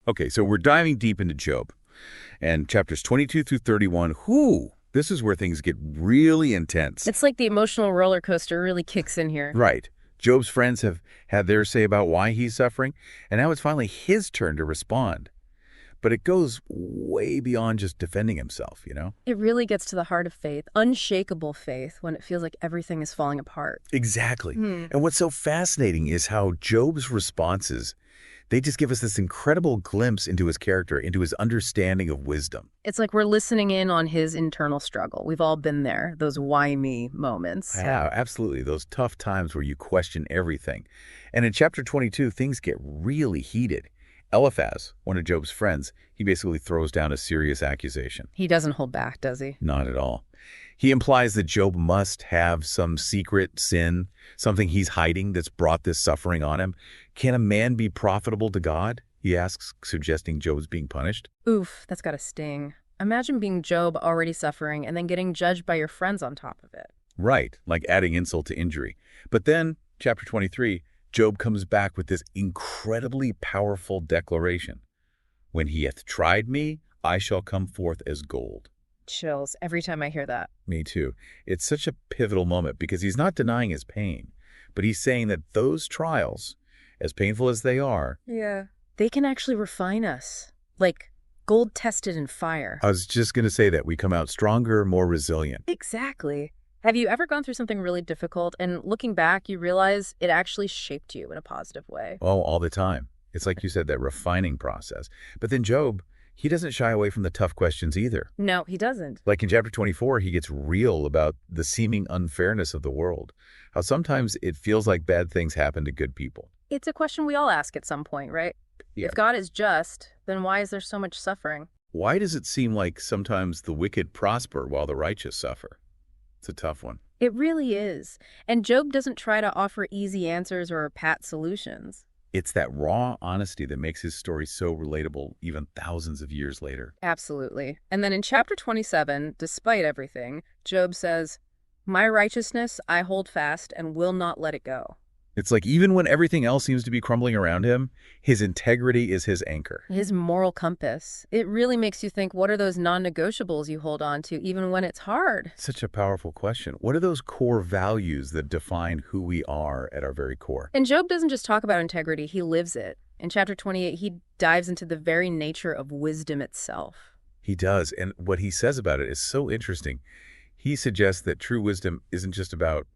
Okay, so we're diving deep into Job. And chapters 22 through 31, this is where things get really intense. It's like the emotional roller coaster really kicks in here. Right. Job's friends have had their say about why he's suffering, and now it's finally his turn to respond. But it goes way beyond just defending himself, you know? It really gets to the heart of faith, unshakable faith, when it feels like everything is falling apart. Exactly. And what's so fascinating is how Job's responses, they just give us this incredible glimpse into his character, into his understanding of wisdom. It's like we're listening in on his internal struggle. We've all been there, those why me moments. Yeah, absolutely. Those tough times where you question everything. And in chapter 22, things get really heated. Eliphaz, one of Job's friends, he basically throws down a serious accusation. He doesn't hold back, does he? Not at all. He implies that Job must have some secret sin, something he's hiding that's brought this suffering on him. Can a man be profitable to God? He asks, suggesting Job's being punished. Oof, that's gotta sting. Imagine being Job already suffering and then getting judged by your friends on top of it. Right, like adding insult to injury. But then, chapter 23, Job comes back with this incredibly powerful declaration. When he hath tried me, I shall come forth as gold. Chills every time I hear that. Me too. It's such a pivotal moment because he's not denying his pain, but he's saying that those trials, as painful as they are, They can actually refine us, like gold tested in fire. I was just going to say that we come out stronger, more resilient. Exactly. Have you ever gone through something really difficult and looking back, you realize it actually shaped you in a positive way? Oh, all the time. It's like you said, that refining process. But then Job, he doesn't shy away from the tough questions either. No, he doesn't. Like in chapter 24, he gets real about the seeming unfairness of the world. How sometimes it feels like bad things happen to good people. It's a question we all ask at some point, right? Yeah. If God is just, then why is there so much suffering? Why does it seem like sometimes the wicked prosper while the righteous suffer? It's a tough one. It really is. And Job doesn't try to offer easy answers or pat solutions. It's that raw honesty that makes his story so relatable even thousands of years later. Absolutely. And then in chapter 27, despite everything, Job says, "My righteousness I hold fast and will not let it go." It's like even when everything else seems to be crumbling around him, his integrity is his anchor. His moral compass. It really makes you think, what are those non-negotiables you hold on to even when it's hard? Such a powerful question. What are those core values that define who we are at our very core? And Job doesn't just talk about integrity, he lives it. In chapter 28, he dives into the very nature of wisdom itself. He does, and what he says about it is so interesting. He suggests that true wisdom isn't just about,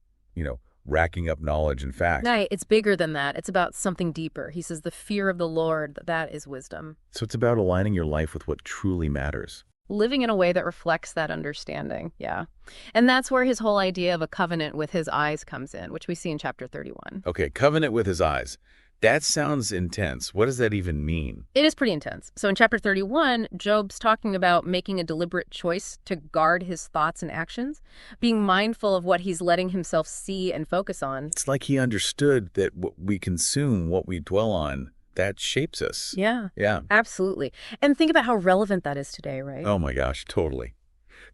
racking up knowledge and facts. Right, it's bigger than that. It's about something deeper. He says the fear of the Lord, that is wisdom. So it's about aligning your life with what truly matters. Living in a way that reflects that understanding, yeah. And that's where his whole idea of a covenant with his eyes comes in, which we see in chapter 31. Okay, covenant with his eyes. That sounds intense. What does that even mean? It is pretty intense. So in chapter 31, Job's talking about making a deliberate choice to guard his thoughts and actions, being mindful of what he's letting himself see and focus on. It's like he understood that what we consume, what we dwell on, that shapes us. Yeah. Yeah. Absolutely. And think about how relevant that is today, right? Oh my gosh, totally.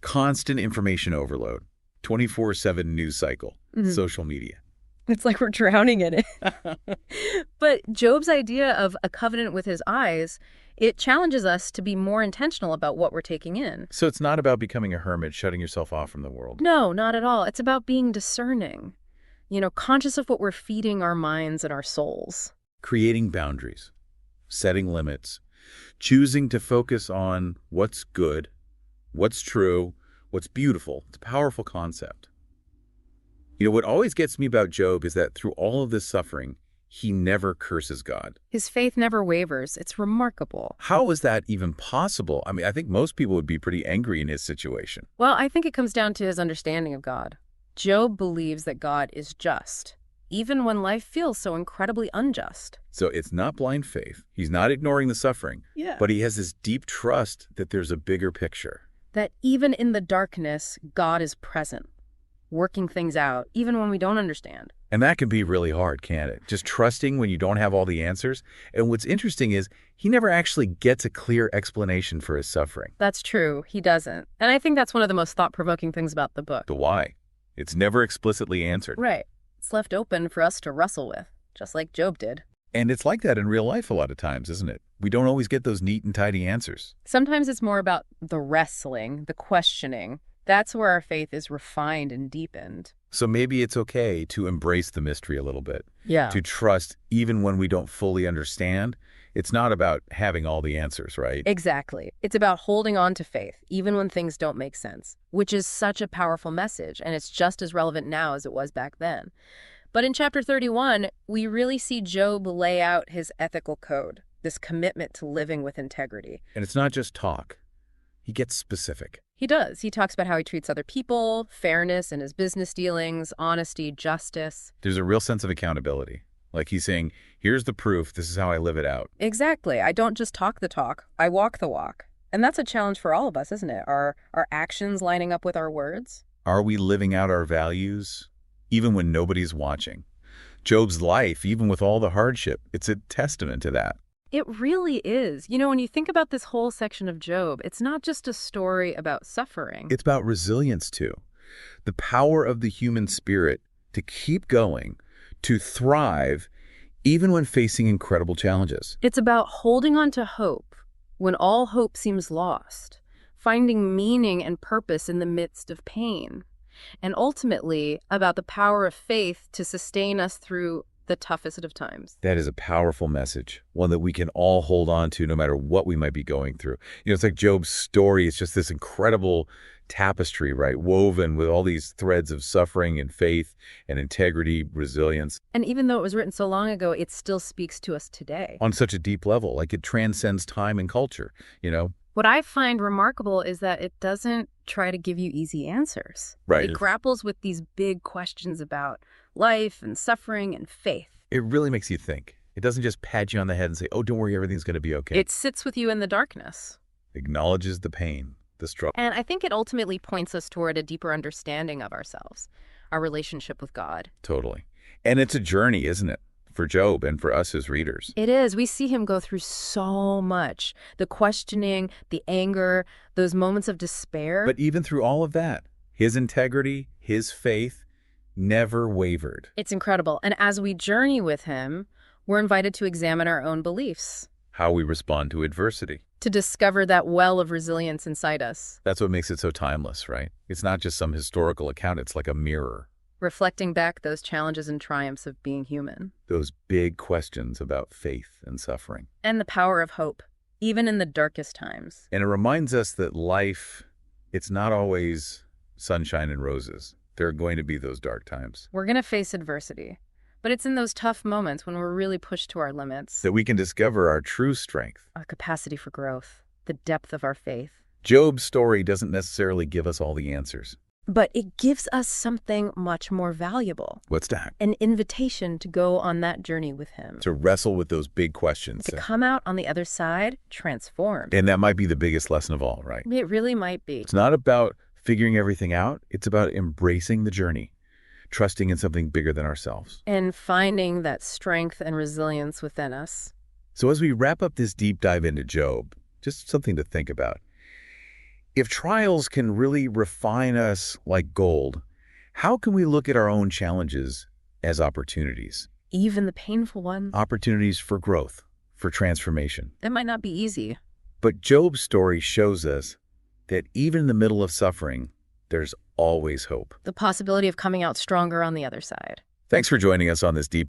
Constant information overload, 24/7 news cycle, social media. It's like we're drowning in it. But Job's idea of a covenant with his eyes, it challenges us to be more intentional about what we're taking in. So it's not about becoming a hermit, shutting yourself off from the world. No, not at all. It's about being discerning, conscious of what we're feeding our minds and our souls. Creating boundaries, setting limits, choosing to focus on what's good, what's true, what's beautiful. It's a powerful concept. What always gets me about Job is that through all of this suffering, he never curses God. His faith never wavers. It's remarkable. How is that even possible? I mean, I think most people would be pretty angry in his situation. Well, I think it comes down to his understanding of God. Job believes that God is just, even when life feels so incredibly unjust. So it's not blind faith. He's not ignoring the suffering. Yeah. But he has this deep trust that there's a bigger picture. That even in the darkness, God is present, working things out, even when we don't understand. And that can be really hard, can't it? Just trusting when you don't have all the answers. And what's interesting is he never actually gets a clear explanation for his suffering. That's true. He doesn't. And I think that's one of the most thought-provoking things about the book. The why. It's never explicitly answered. Right. It's left open for us to wrestle with, just like Job did. And it's like that in real life a lot of times, isn't it? We don't always get those neat and tidy answers. Sometimes it's more about the wrestling, the questioning. That's where our faith is refined and deepened. So maybe it's okay to embrace the mystery a little bit, Yeah. to trust even when we don't fully understand. It's not about having all the answers, right? Exactly. It's about holding on to faith, even when things don't make sense, which is such a powerful message, and it's just as relevant now as it was back then. But in chapter 31, we really see Job lay out his ethical code, this commitment to living with integrity. And it's not just talk. He gets specific. He does. He talks about how he treats other people, fairness in his business dealings, honesty, justice. There's a real sense of accountability. Like he's saying, here's the proof, this is how I live it out. Exactly. I don't just talk the talk, I walk the walk. And that's a challenge for all of us, isn't it? Are our actions lining up with our words? Are we living out our values, even when nobody's watching? Job's life, even with all the hardship, it's a testament to that. It really is. You know, when you think about this whole section of Job, it's not just a story about suffering. It's about resilience, too. The power of the human spirit to keep going, to thrive, even when facing incredible challenges. It's about holding on to hope when all hope seems lost, finding meaning and purpose in the midst of pain, and ultimately about the power of faith to sustain us through the toughest of times. That is a powerful message, one that we can all hold on to no matter what we might be going through. You know, it's like Job's story. It's just this incredible tapestry, right? Woven with all these threads of suffering and faith and integrity, resilience. And even though it was written so long ago, it still speaks to us today. On such a deep level, like it transcends time and culture, you know? What I find remarkable is that it doesn't try to give you easy answers. Right. It grapples with these big questions about life and suffering and faith. It really makes you think. It doesn't just pat you on the head and say, oh, don't worry, everything's going to be okay. It sits with you in the darkness. Acknowledges the pain, the struggle. And I think it ultimately points us toward a deeper understanding of ourselves, our relationship with God. Totally. And it's a journey, isn't it? For Job and for us as readers. It is. We see him go through so much. The questioning, the anger, those moments of despair. But even through all of that, his integrity, his faith never wavered. It's incredible. And as we journey with him, we're invited to examine our own beliefs. How we respond to adversity. To discover that well of resilience inside us. That's what makes it so timeless, right? It's not just some historical account. It's like a mirror. Reflecting back those challenges and triumphs of being human. Those big questions about faith and suffering. And the power of hope, even in the darkest times. And it reminds us that life, it's not always sunshine and roses. There are going to be those dark times. We're going to face adversity. But it's in those tough moments when we're really pushed to our limits. That we can discover our true strength. Our capacity for growth. The depth of our faith. Job's story doesn't necessarily give us all the answers. But it gives us something much more valuable. What's that? An invitation to go on that journey with him. To wrestle with those big questions. To come out on the other side transformed. And that might be the biggest lesson of all, right? It really might be. It's not about figuring everything out. It's about embracing the journey, trusting in something bigger than ourselves. And finding that strength and resilience within us. So as we wrap up this deep dive into Job, just something to think about. If trials can really refine us like gold, how can we look at our own challenges as opportunities? Even the painful ones. Opportunities for growth, for transformation. It might not be easy. But Job's story shows us that even in the middle of suffering, there's always hope. The possibility of coming out stronger on the other side. Thanks for joining us on this deep